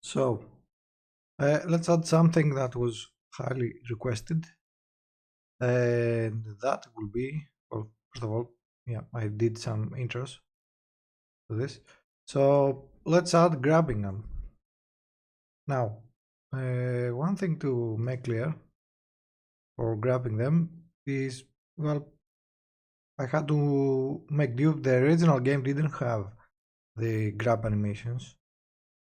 So let's add something that was highly requested, and that will be, well, first of all, yeah, I did some intros to this. So let's add grabbing them. Now, one thing to make clear for grabbing them is, well, I had to make do. The original game didn't have the grab animations,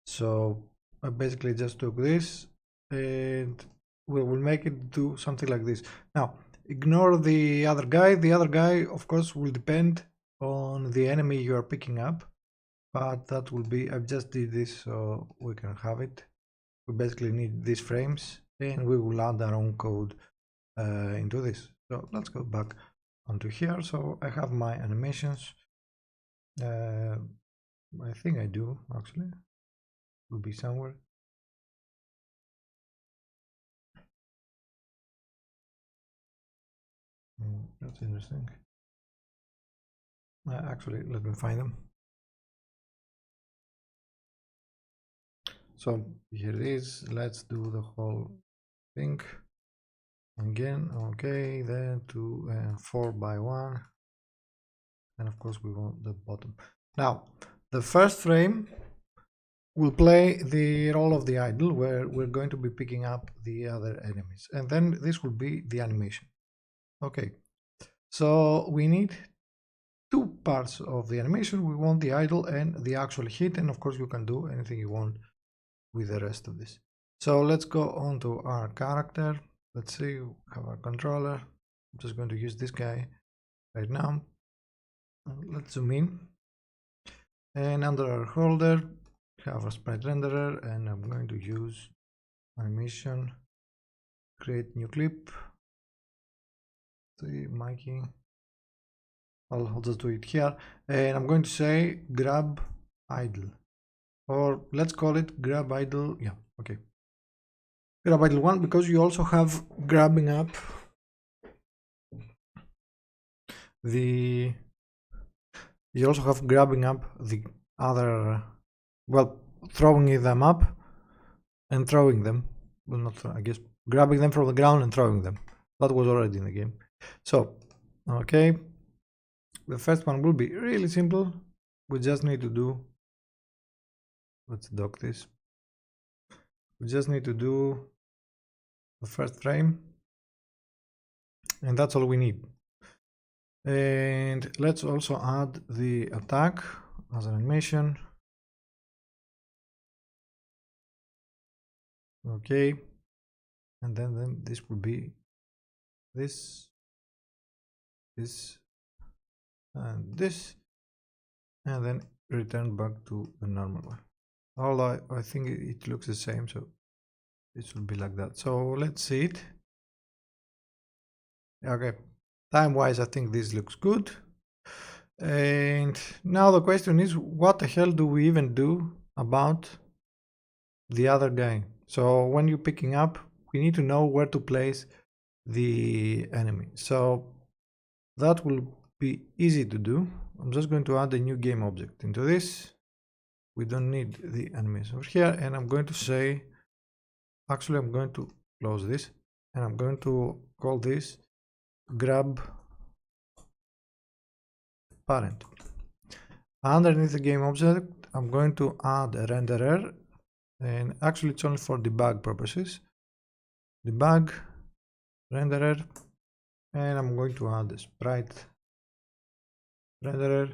so I basically just took this and we will make it do something like this. Now, ignore the other guy. The other guy, of course, will depend on the enemy you are picking up, but that will be, I've just did this so we can have it. We basically need these frames and we will add our own code into this. So let's go back onto here. So I have my animations. I think I do actually. Will be somewhere. That's interesting. Actually, let me find them. So here it is. Let's do the whole thing again. Okay, then to 4 by 1, and of course we want the bottom. Now the first frame will play the role of the idle, where we're going to be picking up the other enemies, and then this will be the animation. Okay, so we need two parts of the animation. We want the idle and the actual hit, and of course you can do anything you want with the rest of this. So let's go on to our character. Let's see, we have our controller. I'm just going to use this guy right now. Let's zoom in, and under our holder have a sprite renderer, and I'm going to use animation, create new clip, the Mikey. I'll just do it here, and I'm going to say grab idle, or let's call it grab idle. Yeah, okay, grab idle 1, because you also have grabbing up the other, well, throwing them up and throwing them. Well, not I guess grabbing them from the ground and throwing them. That was already in the game. So okay, the first one will be really simple. We just need to do, let's dock this. We just need to do the first frame, and that's all we need. And let's also add the attack as an animation. Okay, and then this will be this, and this, and then return back to the normal one. Although I think it looks the same, so this will be like that. So let's see it. Okay, time wise I think this looks good. And now the question is, what the hell do we even do about the other guy? So when you're picking up, we need to know where to place the enemy. So that will be easy to do. I'm just going to add a new game object into this. We don't need the animation over here, and I'm going to say, actually I'm going to close this, and I'm going to call this grab parent. Underneath the game object, I'm going to add a renderer, and actually it's only for debug purposes. Debug renderer, and I'm going to add a sprite renderer,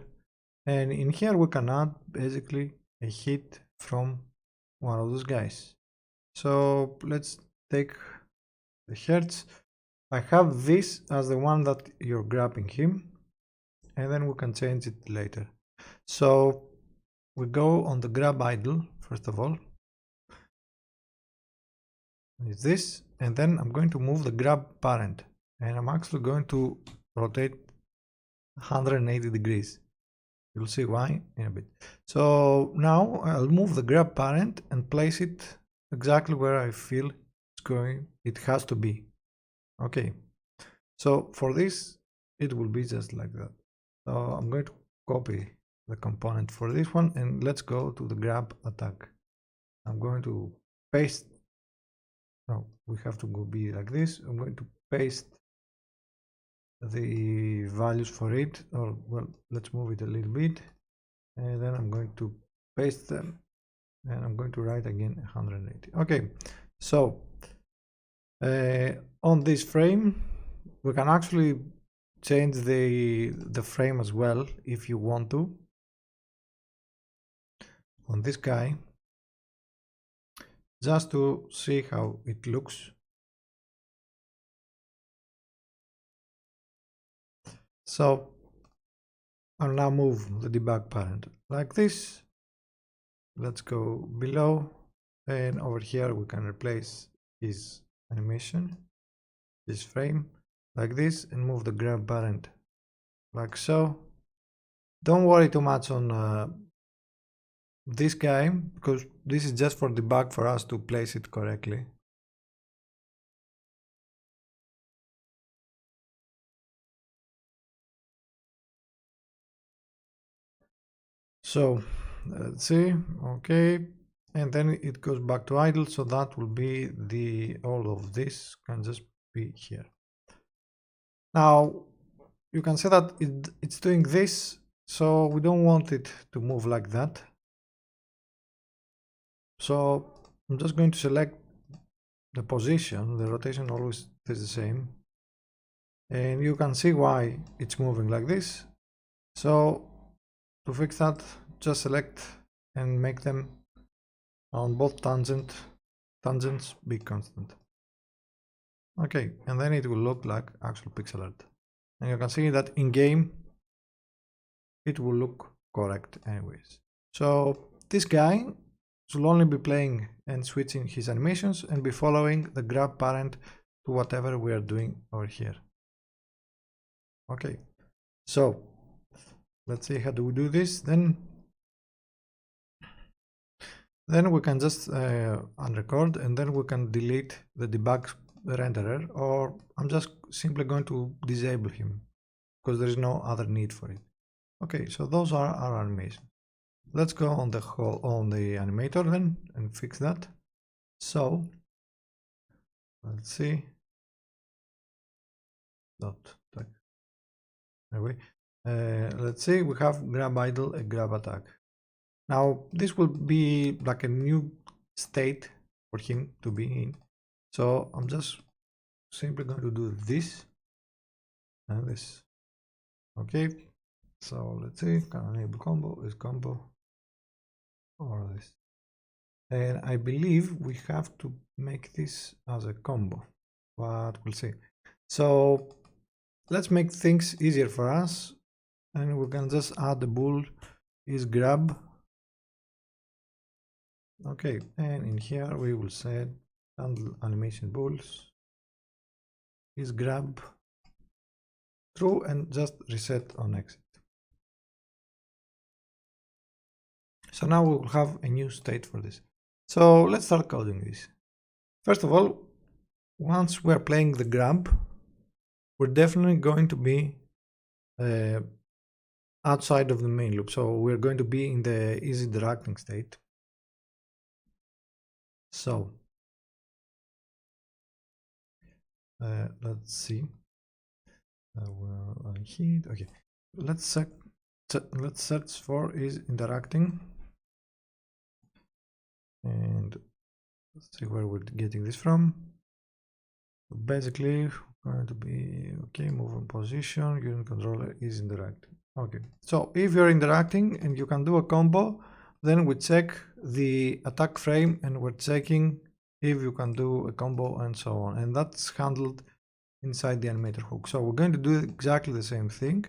and in here we can add basically a hit from one of those guys. So let's take the hertz. I have this as the one that you're grabbing him, and then we can change it later. So we go on the grab idle first of all. Is this, and then I'm going to move the grab parent, and I'm actually going to rotate 180 degrees. You'll see why in a bit. So now I'll move the grab parent and place it exactly where I feel it's going. It has to be. Okay. So for this, it will be just like that. So I'm going to copy the component for this one, and let's go to the grab attack. I'm going to paste. No, we have to go be like this. I'm going to paste the values for it, or well, let's move it a little bit, and then I'm going to paste them, and I'm going to write again 180. Okay, so on this frame we can actually change the frame as well if you want to. On this guy, just to see how it looks. So I'll now move the debug parent like this. Let's go below, and over here we can replace his animation, this frame, like this, and move the grab parent like so. Don't worry too much on this guy, because this is just for debug for us to place it correctly. So let's see, okay, and then it goes back to idle, so that will be the all of this can just be here. Now you can see that it's doing this, so we don't want it to move like that. So I'm just going to select the position. The rotation always is the same, and you can see why it's moving like this. So to fix that, just select and make them on both tangents be constant. Okay, and then it will look like actual pixel art, and you can see that in game it will look correct anyways. So this guy should only be playing and switching his animations and be following the grab parent to whatever we are doing over here. Okay, so let's see how do we do this. Then we can just unrecord, and then we can delete the debug renderer, or I'm just simply going to disable him because there is no other need for it. Okay, so those are our animations. Let's go on the animator then and fix that. So let's see. Anyway, let's see, we have grab idle and grab attack. Now this will be like a new state for him to be in. So I'm just simply going to do this and this. Okay, so let's see, can enable combo is combo or this. And I believe we have to make this as a combo, but we'll see. So let's make things easier for us, and we can just add the bool is grab. Okay, and in here we will set handle animation bools is grab true, and just reset on exit. So now we will have a new state for this. So let's start coding this. First of all, once we're playing the grab, we're definitely going to be outside of the main loop. So we're going to be in the easy interacting state. So let's see. Well, I hit. Okay, let's search for is interacting, and let's see where we're getting this from. So basically, we're going to be okay. Move on position. Unit controller is interacting. Okay, so if you're interacting and you can do a combo, then we check the attack frame and we're checking if you can do a combo and so on, and that's handled inside the animator hook. So we're going to do exactly the same thing,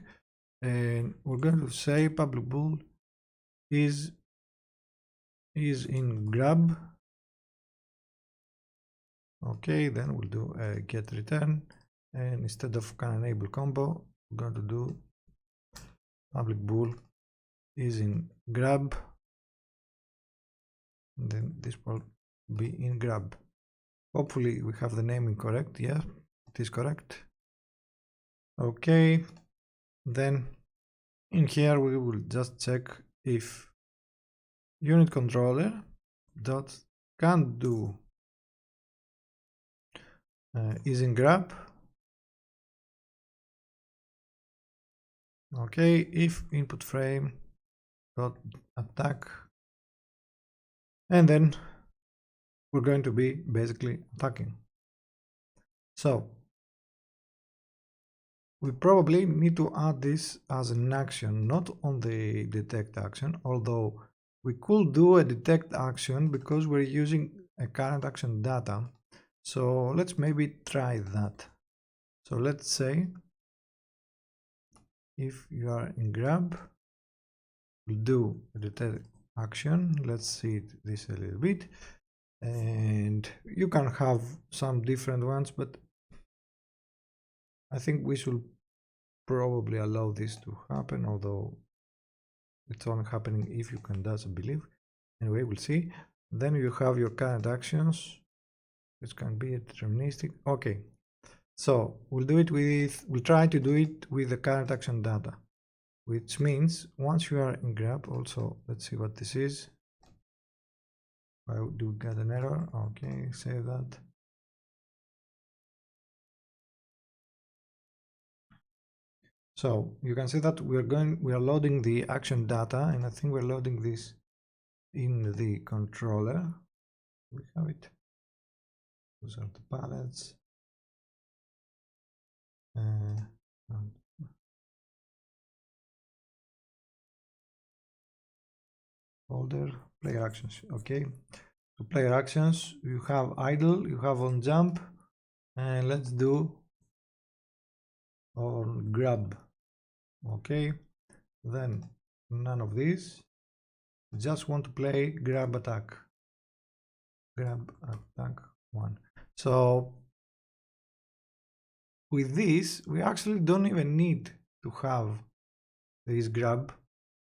and we're going to say public bool is in grab. Okay, then we'll do a get return, and instead of can enable combo, we're going to do public bool is in grab, and then this will be in grab. Hopefully we have the naming correct. Yeah, it is correct. Okay, then in here we will just check if unit controller dot can't do is in grab. Okay, if input frame dot attack, and then we're going to be basically attacking. So we probably need to add this as an action, not on the detect action, although we could do a detect action because we're using a current action data. So let's maybe try that. So let's say if you are in grab, we'll do a detect action. Let's see this a little bit. And you can have some different ones, but I think we should probably allow this to happen, although it's only happening if you can doesn't believe. Anyway, we'll see. Then you have your current actions, which can be deterministic. Okay, so we'll try to do it with the current action data, which means once you are in grab, also let's see what this is. Why do we get an error? Okay, save that. So you can see that we are loading the action data, and I think we're loading this in the controller. We have it. Those are the palettes. Folder player actions. Okay, so player actions, you have idle, you have on jump, and let's do on grab. Okay, then none of these, just want to play grab attack 1. So with this we actually don't even need to have this grab,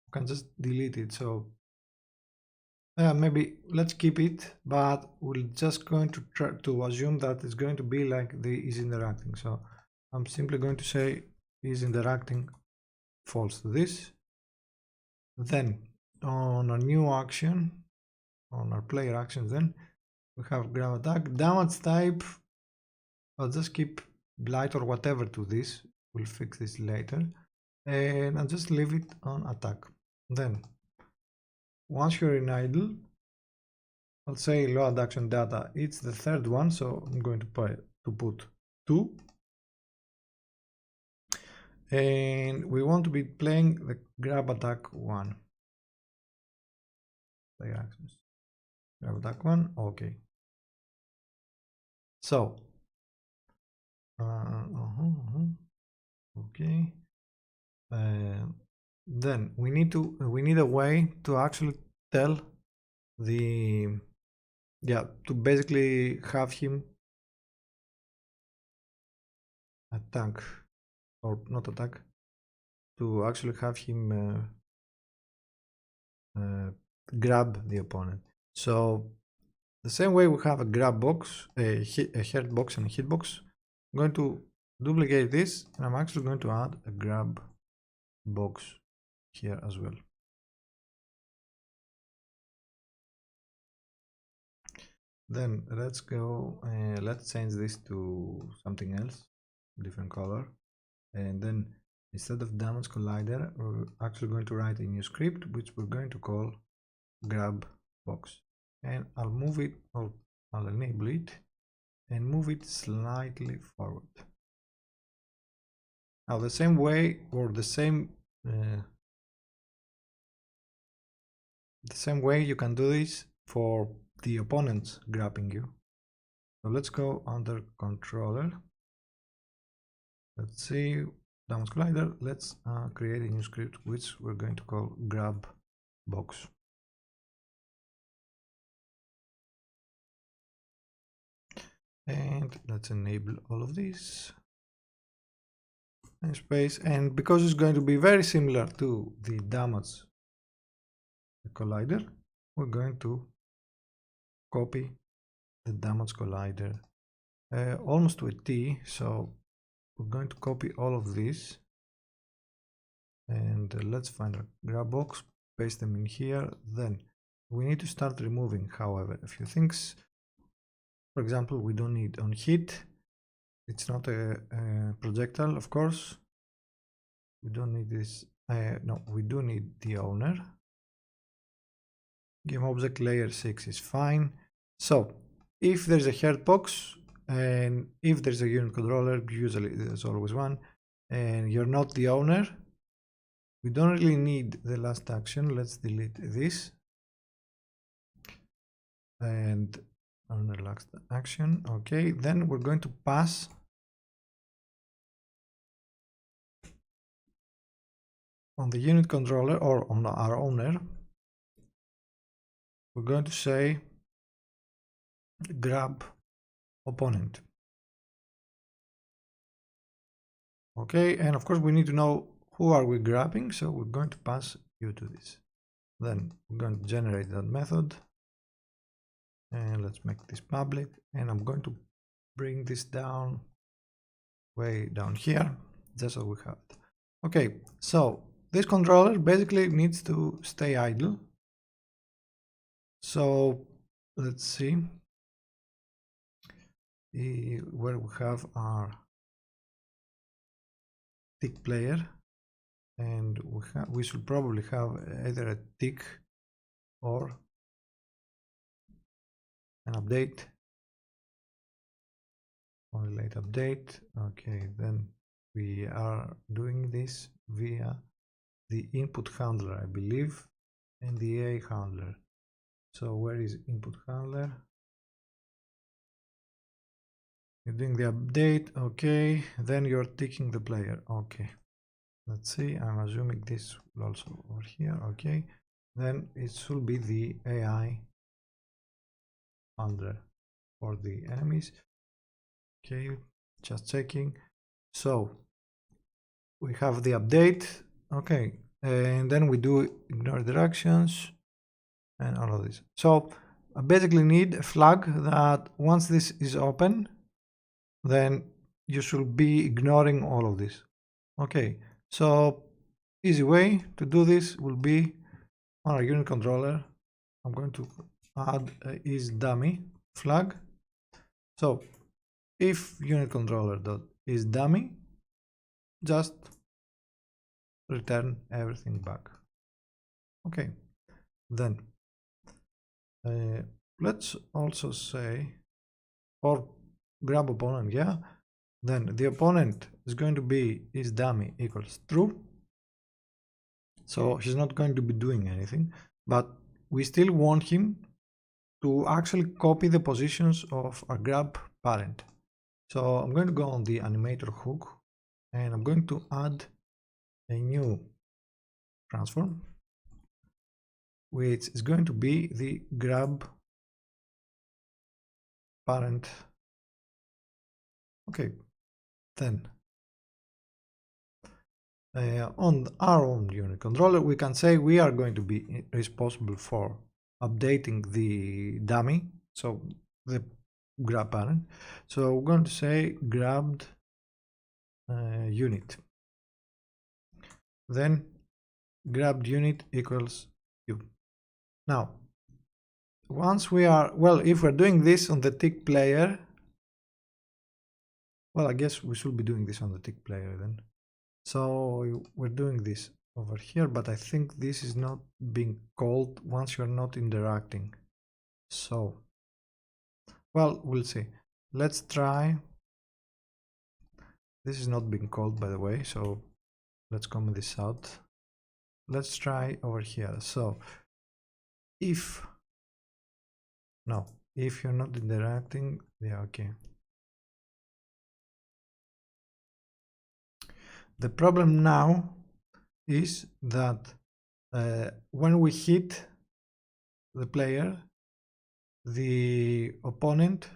you can just delete it. So maybe let's keep it, but we're just going to try to assume that it's going to be like the is interacting. So I'm simply going to say is interacting false to this. Then on a new action, on our player actions, then we have grab attack damage type. I'll just keep blight or whatever to this, we'll fix this later, and I'll just leave it on attack. Then once you're in idle, I'll say load action data, it's the third one, so I'm going to put 2, and we want to be playing the grab attack 1. Player actions, grab attack 1. Okay, so okay, then we need a way to actually tell the to basically have him attack, or not attack, to actually have him grab the opponent. So the same way we have a grab box, a hurt box and a hit box, I'm going to duplicate this, and I'm actually going to add a grab box here as well. Then let's go, let's change this to something else, different color, and then instead of damage collider, we're actually going to write a new script which we're going to call grab box, and I'll move it, or I'll enable it and move it slightly forward. Now the same way, or the same way you can do this for the opponents grabbing you. So let's go under controller, let's see, damage collider, let's create a new script which we're going to call grab box. And let's enable all of these and space, and because it's going to be very similar to the damage collider, we're going to copy the damage collider almost to a T. So we're going to copy all of these, and let's find a grab box, paste them in here, then We need to start removing, however, a few things. For example, we don't need on hit. It's not a projectile, of course. We don't need this. No, we do need the owner. Game object layer 6 is fine. So if there's a heart box and if there's a unit controller, usually there's always one, and you're not the owner, we don't really need the last action. Let's delete this and owner last action. Okay, then we're going to pass on the unit controller or on our owner. We're going to say grab opponent. Okay, and of course we need to know who are we grabbing, so we're going to pass you to this. Then we're going to generate that method, and let's make this public, and I'm going to bring this down way down here just so we have it. Okay, so this controller basically needs to stay idle. So let's see where we have our tick player, and we should probably have either a tick or an update, only late update. Okay, then we are doing this via the input handler, I believe, and the A handler. So where is input handler? You're doing the update, okay, then you're ticking the player. Okay, let's see, I'm assuming this will also over here. Okay, then it should be the AI handler for the enemies. Okay, just checking. So we have the update. Okay, and then we do ignore directions and all of this. So I basically need a flag that once this is open, then you should be ignoring all of this. Okay, so easy way to do this will be on our unit controller. I'm going to add a is dummy flag. So if unit controller dot is dummy, just return everything back. Okay, then let's also say or grab opponent, yeah, then the opponent is going to be is dummy equals true, so he's not going to be doing anything, but we still want him to actually copy the positions of our grab parent. So I'm going to go on the animator hook and I'm going to add a new transform, which is going to be the grab parent. Okay, then on our own unit controller, we can say we are going to be responsible for updating the dummy, so the grab parent. So we're going to say grabbed unit. Then grabbed unit equals u. Now, once we are, well, if we're doing this on the tick player, well, I guess we should be doing this on the tick player then. So we're doing this over here, but I think this is not being called once you're not interacting. So, well, we'll see. Let's try. This is not being called, by the way, so let's comment this out. Let's try over here. So if you're not interacting, yeah, okay. The problem now is that when we hit the player, the opponent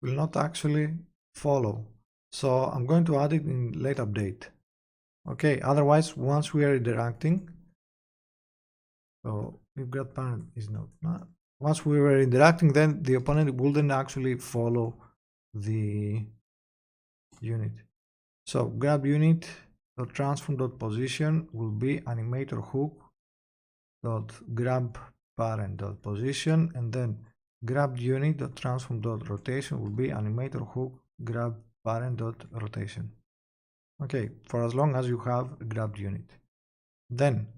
will not actually follow. So I'm going to add it in late update. Okay, otherwise once we are interacting, so if grab parent is not, once we were interacting, then the opponent wouldn't actually follow the unit. So grab unit dot transform dot position will be animator hook dot grab parent dot position, and then grabbed unit dot transform dot rotation will be animator hook grab parent dot rotation. Okay, for as long as you have a grabbed unit. Then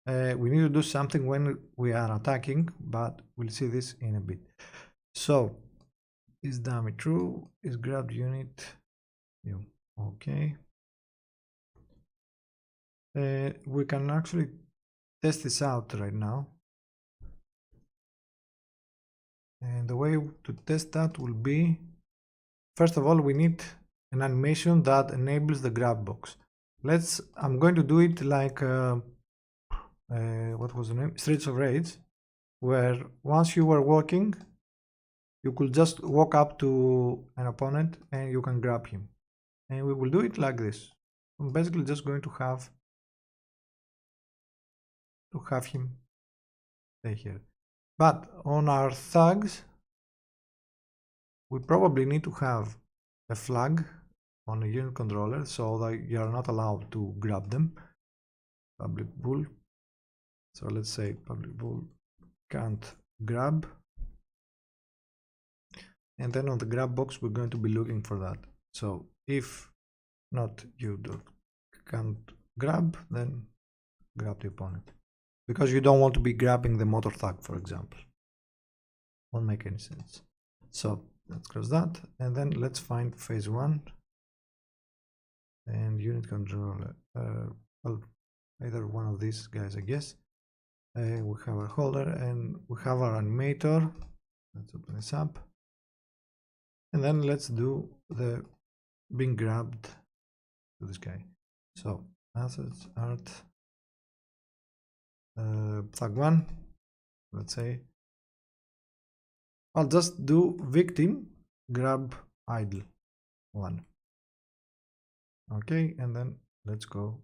we need to do something when we are attacking, but we'll see this in a bit. So is dummy true? Is grabbed unit new? Okay. We can actually test this out right now. And the way to test that will be, first of all, we need an animation that enables the grab box. I'm going to do it like, what was the name? Streets of Rage, where once you were walking, you could just walk up to an opponent and you can grab him. And we will do it like this. I'm basically just going to have him stay here. But on our thugs, we probably need to have a flag on a unit controller so that you are not allowed to grab them. Public bool. So let's say public bool can't grab. And then on the grab box, we're going to be looking for that. So if not you can't grab, then grab the opponent. Because you don't want to be grabbing the motor thug, for example. Won't make any sense. So let's close that, and then let's find phase 1 and unit controller. Well, either one of these guys, I guess. We have our holder and we have our animator. Let's open this up, and then let's do the being grabbed to this guy. So assets art thug 1. Let's say I'll just do victim grab idle 1. Okay, and then let's go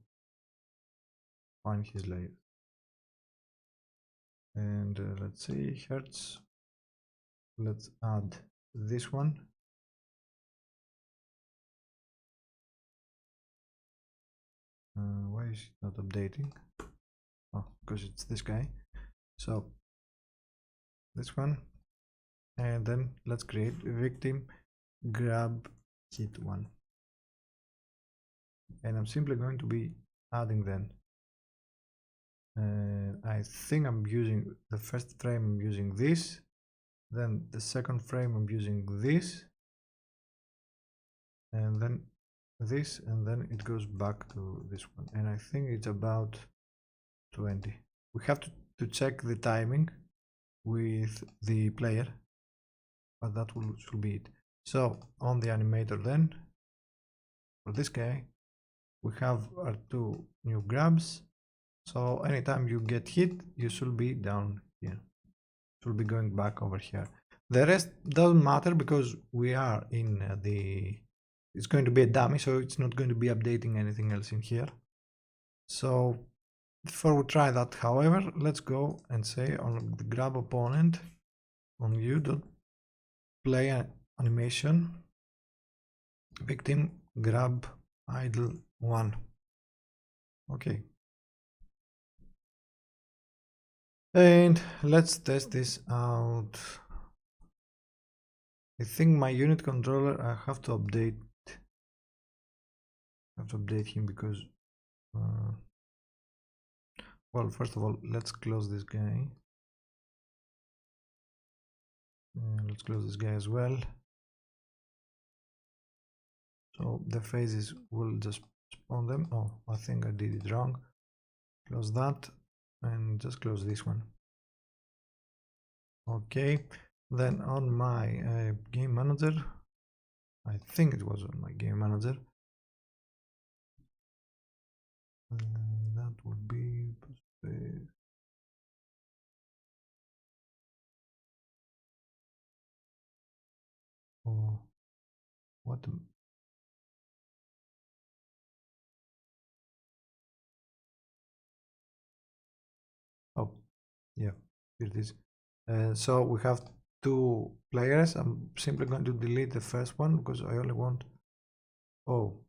find his layer. And let's see, hertz. Let's add this one. Why is it not updating? Oh, because it's this guy. So this one, and then let's create victim grab hit 1. And I'm simply going to be adding then. I think I'm using the first frame, I'm using this, then the second frame I'm using this, and then this, and then it goes back to this one, and I think it's about 20. We have to check the timing with the player, but that should be it. So on the animator then, for this guy, we have our 2 new grabs. So anytime you get hit, you should be down here. Should be going back over here. The rest doesn't matter because we are in it's going to be a dummy, so it's not going to be updating anything else in here. So before we try that, however, let's go and say on the grab opponent on u.play animation victim grab idle 1. Okay. And let's test this out. I think my unit controller, I have to update him because well, first of all, let's close this guy. Let's close this guy as well. So the phases will just spawn them. Oh, I think I did it wrong. Close that and just close this one. Okay, then on my game manager, I think it was on my game manager, that would be oh, what oh yeah, here it is. So we have 2 players. I'm simply going to delete the first one because I only want, oh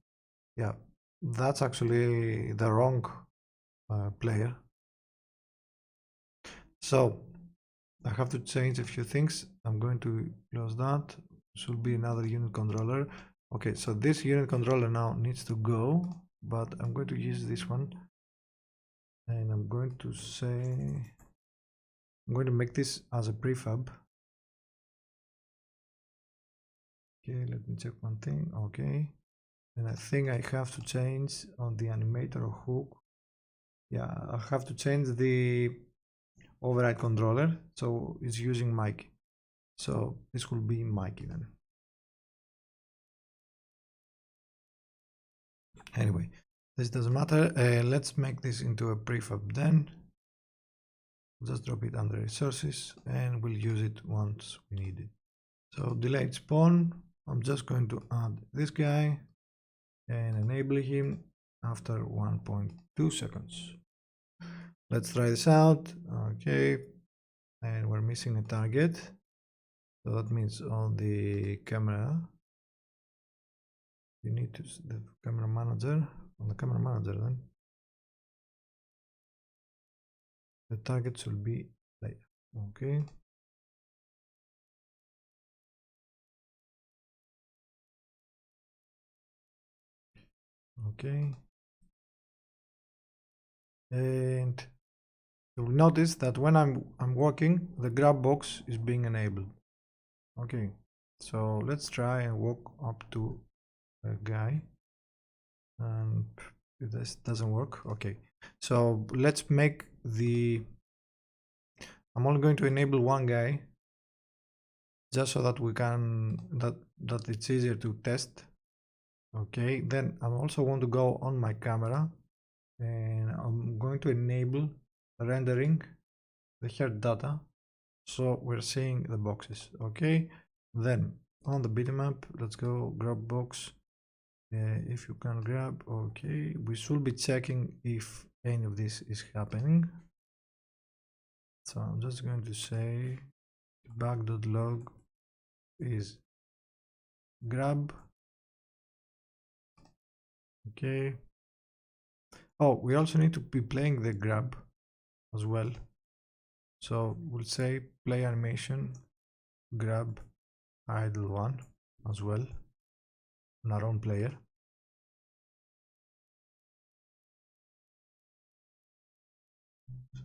yeah, that's actually the wrong player. So I have to change a few things. I'm going to close that. Should be another unit controller. Okay, so this unit controller now needs to go, but I'm going to use this one, and I'm going to say I'm going to make this as a prefab. Okay, let me check one thing. Okay, and I think I have to change on the animator hook. Yeah, I have to change the override controller, so it's using Mikey. So this will be Mikey then. Anyway, this doesn't matter. Let's make this into a prefab then. Just drop it under resources and we'll use it once we need it. So delayed spawn, I'm just going to add this guy and enable him after 1.2 seconds. Let's try this out. Okay, and we're missing a target. So that means on the camera, you need to the camera manager. On the camera manager then, the target should be there. Okay. Okay. And you'll notice that when I'm walking, the grab box is being enabled. Okay. So let's try and walk up to a guy. And if this doesn't work, okay. So let's make the I'm only going to enable one guy just so that we can that it's easier to test. Okay, then I also want to go on my camera and I'm going to enable rendering the head data so we're seeing the boxes. Okay, then on the bitmap, let's go grab box. If you can grab, okay, we should be checking if any of this is happening. So I'm just going to say back.log is grab. Okay. Oh, we also need to be playing the grab as well. So we'll say play animation grab idle one as well on our own player.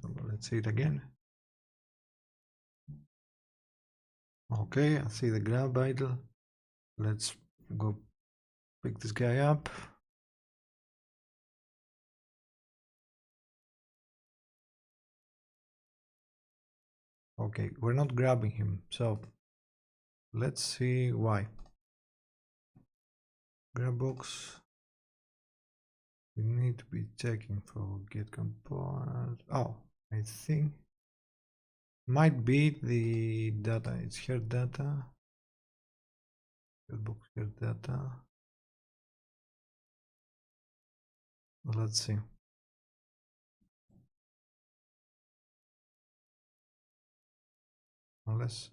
So let's see it again. Okay, I see the grab idle. Let's go pick this guy up. Okay, we're not grabbing him, so let's see why. Grab box. We need to be checking for get component. Oh, I think might be the data. It's here data. Box here data. Let's see. Unless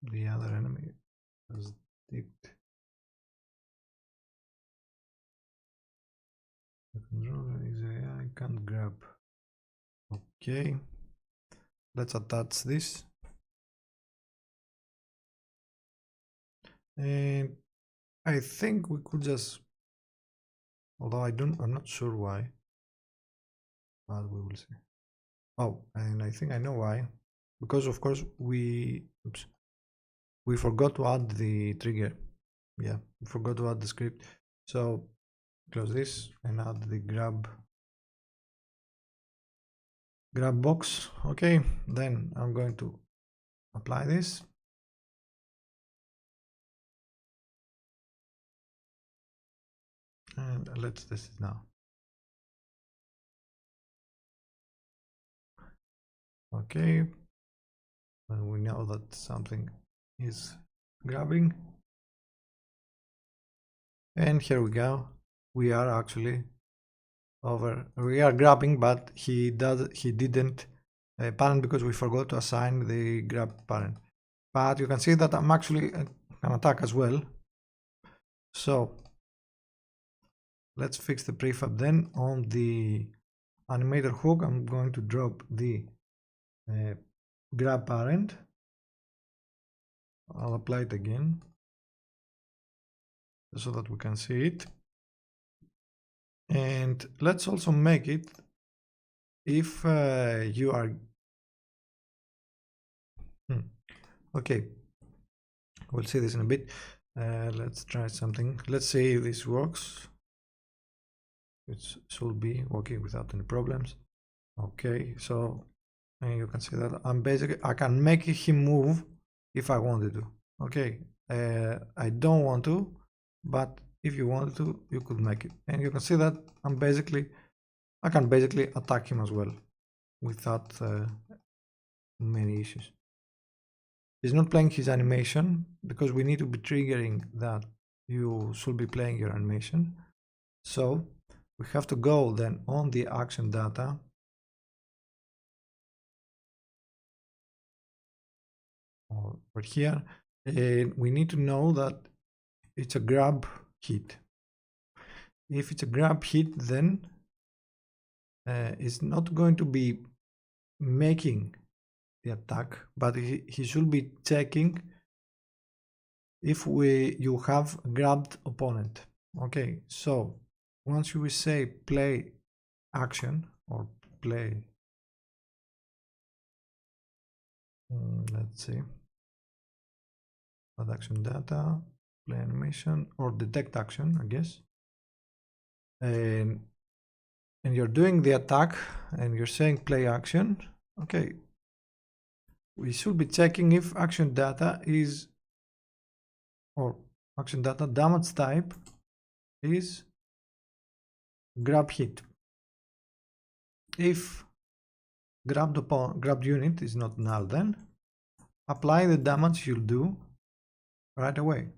the other enemy has dipped. The controller is AI can't grab. Okay. Let's attach this. And I think we could just, although I'm not sure why, but we will see. Oh, and I think I know why. Because of course we forgot to add the trigger. Yeah, we forgot to add the script. So close this and add the grab box. Okay, then I'm going to apply this. And let's test it now. Okay, and we know that something is grabbing. And here we go. We are actually we are grabbing, but he didn't parent because we forgot to assign the grab parent. But you can see that I'm actually can attack as well. So let's fix the prefab then. On the animator hook, I'm going to drop the grab parent. I'll apply it again so that we can see it. And let's also make it if you are okay, we'll see this in a bit. Let's try something. Let's see if this works. It should be working without any problems. Okay, so you can see that I can make him move if I wanted to. Okay, I don't want to, but if you wanted to, you could make it. And you can see that I can basically attack him as well without many issues. He's not playing his animation because we need to be triggering that you should be playing your animation. So we have to go then on the action data over here, and we need to know that it's a grab hit. If it's a grab hit, then it's not going to be making the attack, but he should be checking if you have grabbed opponent. Okay, so once you say play action or play, let's see, add action data, play animation, or detect action, I guess. And you're doing the attack and you're saying play action. Okay, we should be checking if action data is, or action data damage type is grab hit. If grabbed unit is not null, then apply the damage you'll do right away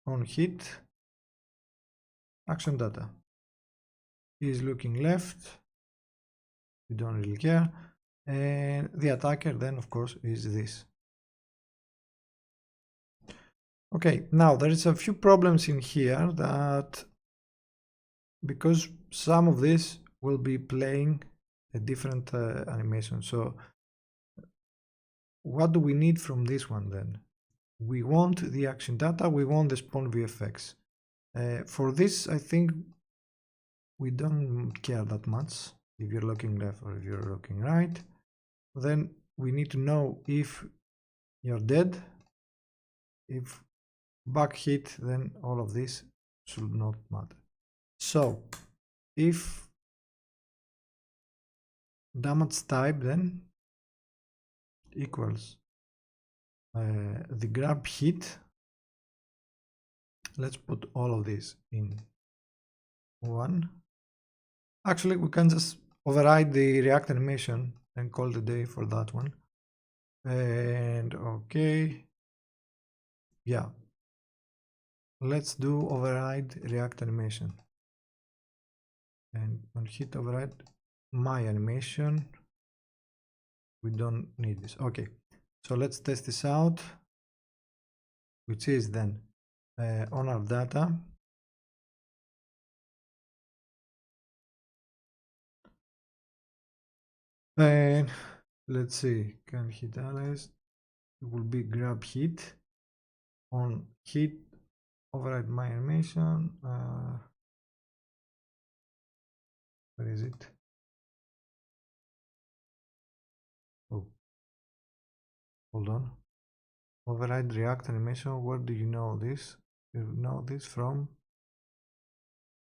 on hit action data. Is looking left, we don't really care, and the attacker then of course is this. Okay, now there is a few problems in here that because some of this will be playing a different animation. So what do we need from this one then? We want the action data, we want the spawn VFX. For this, I think we don't care that much if you're looking left or if you're looking right. Then we need to know if you're dead. If back hit, then all of this should not matter. So if damage type then equals the grab hit, let's put all of this in one. Actually, we can just override the React animation and call it a day for that one. And okay, yeah, let's do override React animation. And on hit override my animation, we don't need this. Okay, so let's test this out, which is then on our data. And let's see, can hit allies, it will be grab hit. On hit override my animation, where is it? Oh, hold on. Override React animation, where do you know this? You know this from?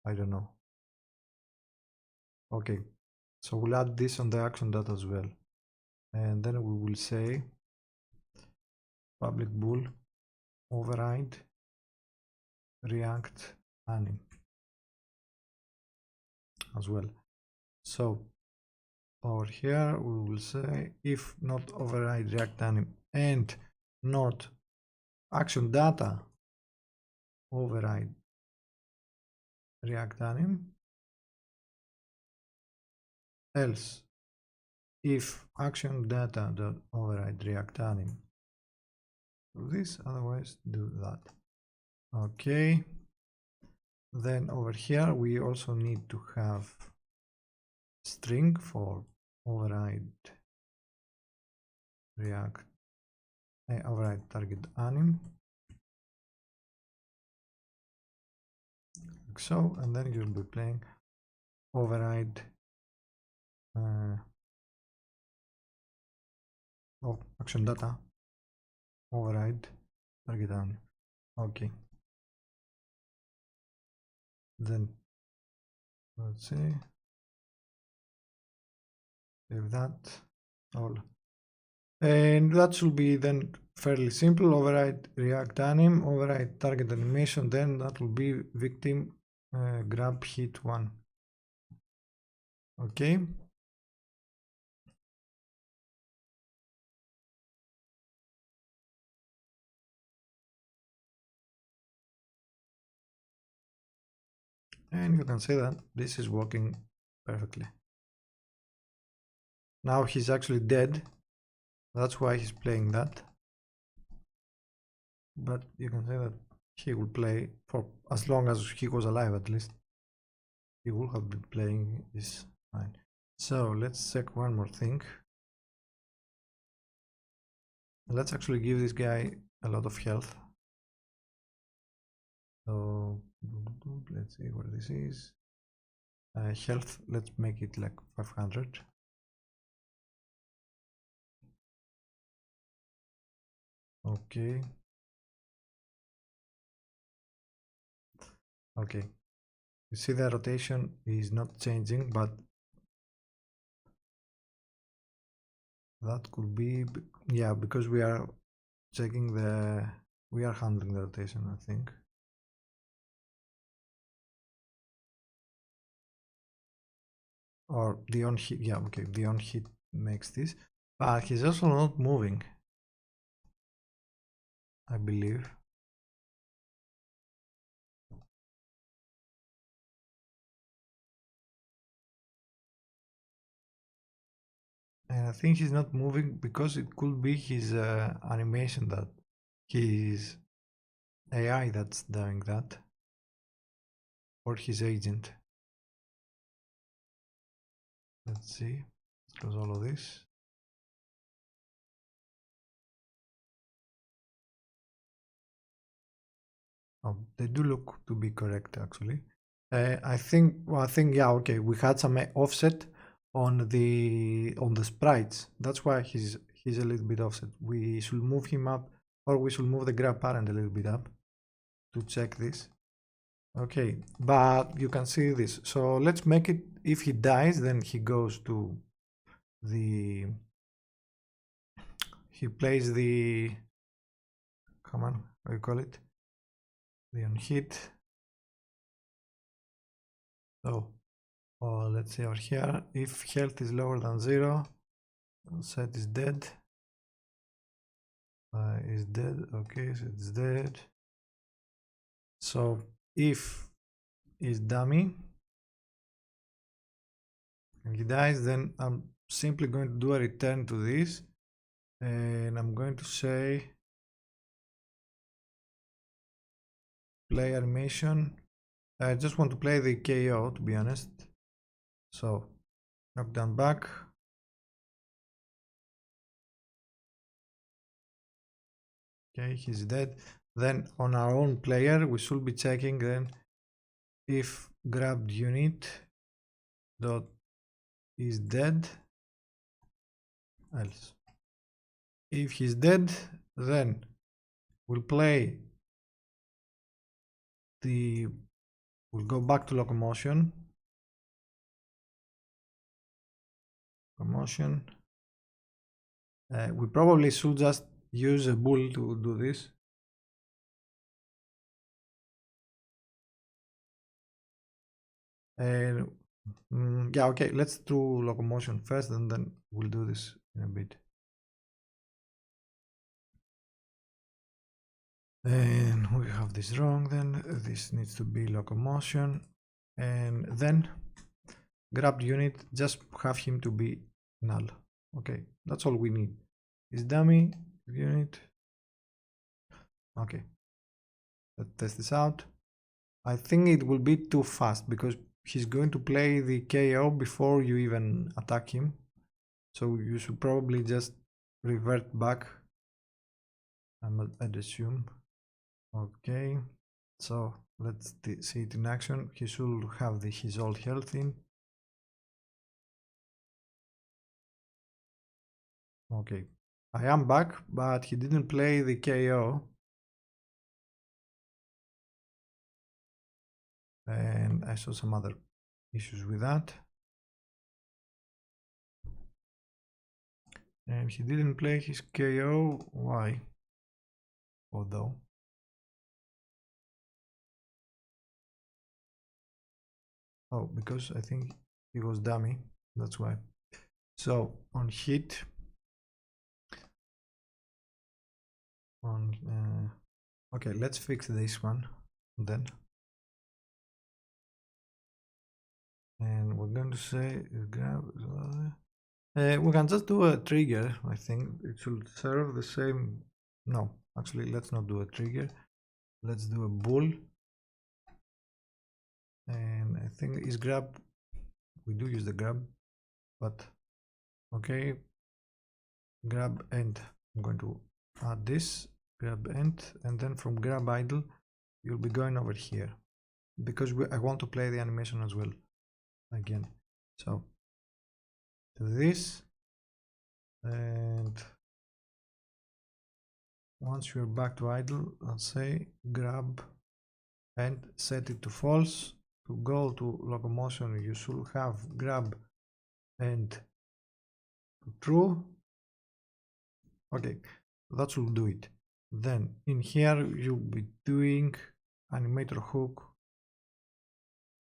I don't know. Okay, so we'll add this on the action data as well. And then we will say public bool override React anim as well. So over here we will say if not override React anim and not action data override React anim, else if action data dot override React anim, do this, otherwise do that. Okay, then over here we also need to have string for override react override target anim, like so, and then you'll be playing override action data override target anim. Okay, then let's see, save that all, and that should be then fairly simple. Override react anim, override target animation, then that will be victim grab hit 1. Okay, and you can see that this is working perfectly. Now he's actually dead, that's why he's playing that, but you can say that he will play for as long as he was alive. At least he will have been playing this fine. So let's check one more thing. Let's actually give this guy a lot of health. So let's see what this is. Health, let's make it like 500. Okay. Okay. You see the rotation is not changing, but that could be, yeah, because we are checking we are handling the rotation, I think. Or the on hit, yeah, okay, the on hit makes this, but he's also not moving, I believe. And I think he's not moving because it could be his animation, that his AI that's doing that, or his agent. Let's see, let's close all of this. Oh, they do look to be correct actually. I think, well, yeah, okay, we had some offset on the sprites. That's why he's a little bit offset. We should move him up, or we should move the grab parent a little bit up to check this. Okay, but you can see this. So let's make it, if he dies, then he goes to the, he plays the, come on, how you call it? The on hit. So let's see over here, if health is lower than 0, set is dead. Is dead. Okay, so it's dead. So if is dummy and he dies, then I'm simply going to do a return to this, and I'm going to say play animation. I just want to play the KO, to be honest. So knockdown back. Okay, he's dead. Then on our own player, we should be checking then if grabbed unit dot is dead, else. If he's dead, then we'll play we'll go back to locomotion. We probably should just use a bool to do this. And yeah, okay, let's do locomotion first, and then we'll do this in a bit. And we have this wrong, then this needs to be locomotion, and then grabbed unit, just have him to be null. Okay, that's all we need. Is dummy unit. Okay, let's test this out. I think it will be too fast because he's going to play the KO before you even attack him. So you should probably just revert back, I'd assume. Okay, so let's see it in action. He should have his old health in. Okay, I am back, but he didn't play the KO. And I saw some other issues with that. And he didn't play his KO. Why? Although. Oh, because I think he was dummy. That's why. So on hit. Okay, let's fix this one then. And we're going to say grab. We can just do a trigger. I think it should serve the same. No, actually, let's not do a trigger. Let's do a bull. And I think is grab. We do use the grab, but okay. Grab end. I'm going to add this grab end, and then from grab idle, you'll be going over here because I want to play the animation as well again. So to this, and once you're back to idle, let's say grab and set it to false. To go to locomotion, you should have grab and to true. Okay, that should do it. Then in here you'll be doing animator hook,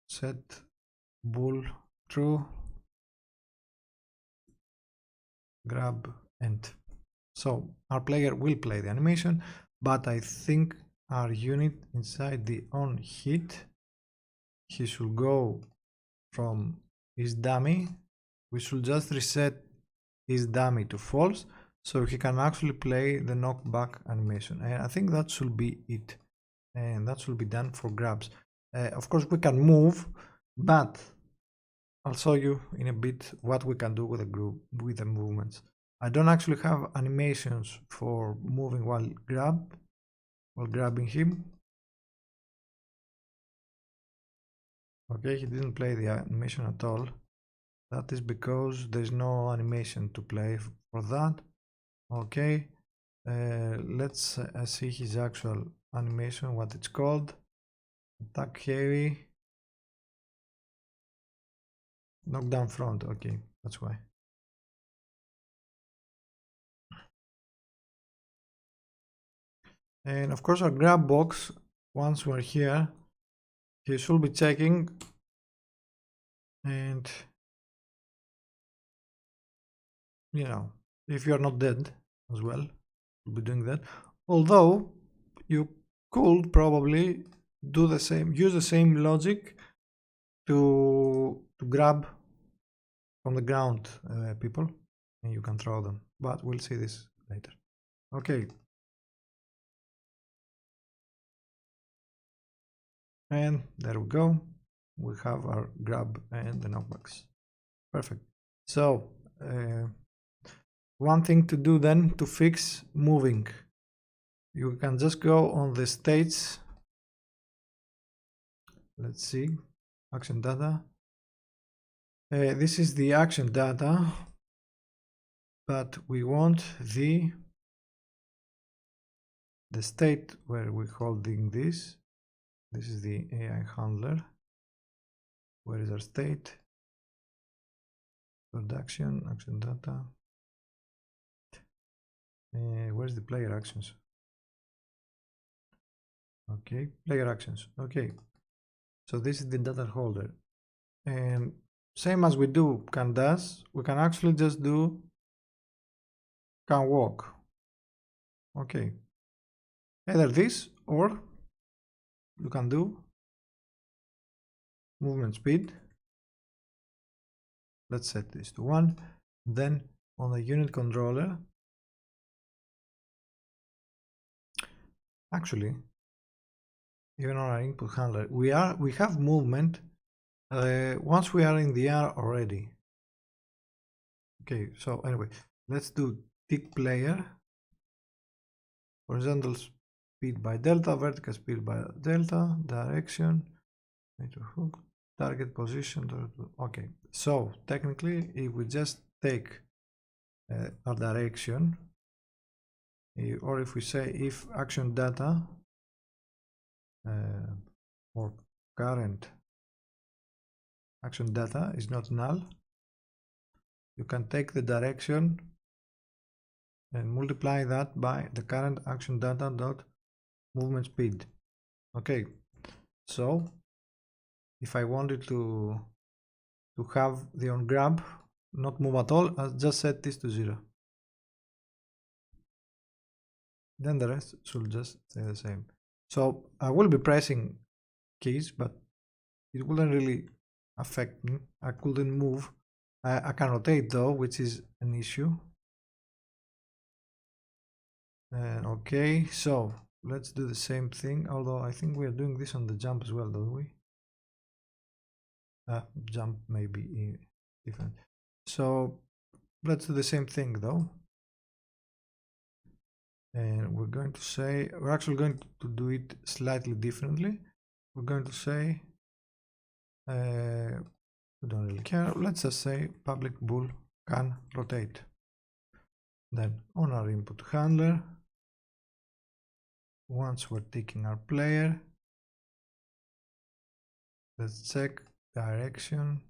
set bull true, grab end. So our player will play the animation, but I think our unit inside the on hit, he should go from his dummy. We should just reset his dummy to false, so he can actually play the knockback animation. And I think that should be it. And that should be done for grabs. Of course, we can move, but I'll show you in a bit what we can do with the movements. I don't actually have animations for moving while grabbing him. Okay, he didn't play the animation at all. That is because there's no animation to play for that. Okay, let's see his actual animation, what it's called. Attack heavy. Knockdown front, okay, that's why. And of course our grab box, once we're here, he should be checking, and you know, if you're not dead as well, you'll be doing that. Although you could probably do the same, use the same logic to grab from the ground people, and you can throw them, but we'll see this later. Okay, and there we go. We have our grab and the knockbacks. Perfect. So one thing to do then to fix moving, you can just go on the states. Let's see, action data. This is the action data, but we want the state where we're holding this. This is the AI handler. Where is our state? Production, action data. Where's the player actions? Okay, player actions. Okay, so this is the data holder, and same as we do can does, we can actually just do can walk. Okay, either this or you can do movement speed. Let's set this to 1. Then on the unit controller, actually even on our input handler, we have movement once we are in the air already. Okay, so anyway, let's do tick player, horizontal speed by delta, vertical speed by delta, direction, hook, target position. Okay, so technically, if we just take our direction, or if we say if action data or current action data is not null, you can take the direction and multiply that by the current action data dot movement speed. Okay, so if I wanted to have the on grab not move at all, I'll just set this to 0. Then the rest should just stay the same. So I will be pressing keys, but it wouldn't really affect me. I couldn't move. I can rotate though, which is an issue. Okay, so let's do the same thing, although I think we are doing this on the jump as well, don't we? Jump may be different. So let's do the same thing though. And we're going to say, we're actually going to do it slightly differently. We're going to say, we don't really care. Let's just say public bool can rotate. Then on our input handler, once we're taking our player, let's check direction,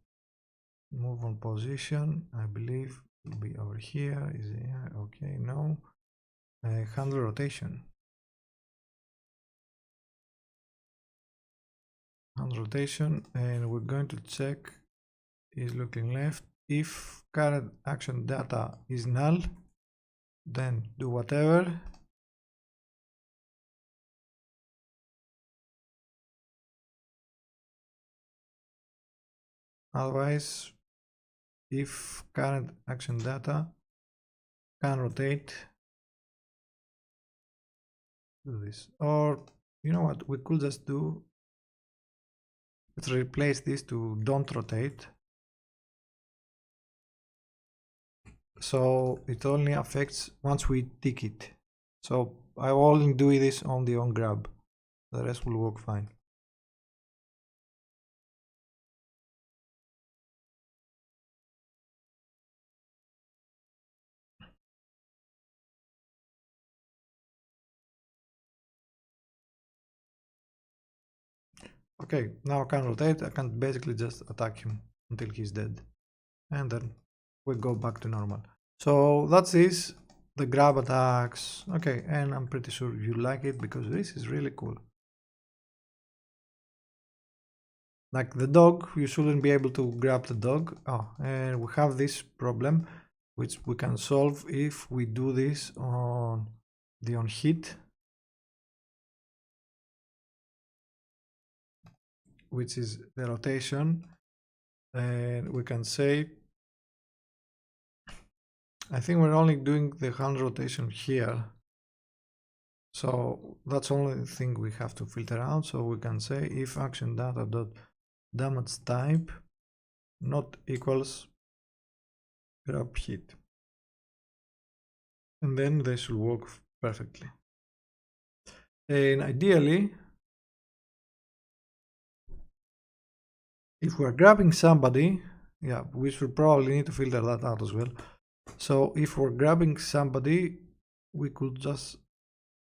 move on position. I believe it will be over here. Is it here? Okay, no. Handle rotation. Handle rotation, and we're going to check is looking left. If current action data is null, then do whatever. Otherwise, if current action data can rotate, do this. Or you know what, we could just do, let's replace this to don't rotate. So it only affects once we tick it. So I will only do this on the on grab. The rest will work fine. Okay, now I can rotate. I can basically just attack him until he's dead. And then we go back to normal. So that's this, the grab attacks. Okay, and I'm pretty sure you like it because this is really cool. Like the dog, you shouldn't be able to grab the dog. Oh, and we have this problem, which we can solve if we do this on the on hit, which is the rotation. And we can say, I think we're only doing the hand rotation here. So that's the only thing we have to filter out. So we can say if action data dot damage type not equals grab hit, and then they should work perfectly. And ideally, if we're grabbing somebody, yeah, we should probably need to filter that out as well. So if we're grabbing somebody, we could just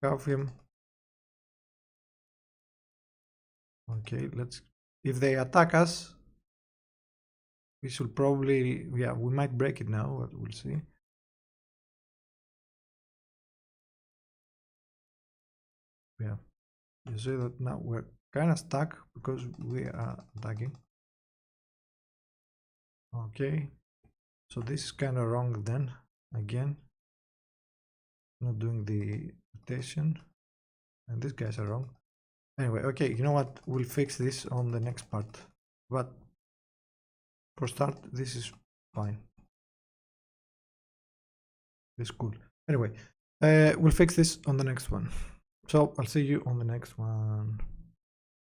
have him. Okay, if they attack us, we should probably, yeah, we might break it now, but we'll see. Yeah, you see that now we're kind of stuck because we are attacking. Okay, so this is kind of wrong then, again. Not doing the rotation, and these guys are wrong. Anyway, okay, you know what? We'll fix this on the next part. But for start, this is fine. It's cool. Anyway, we'll fix this on the next one. So I'll see you on the next one.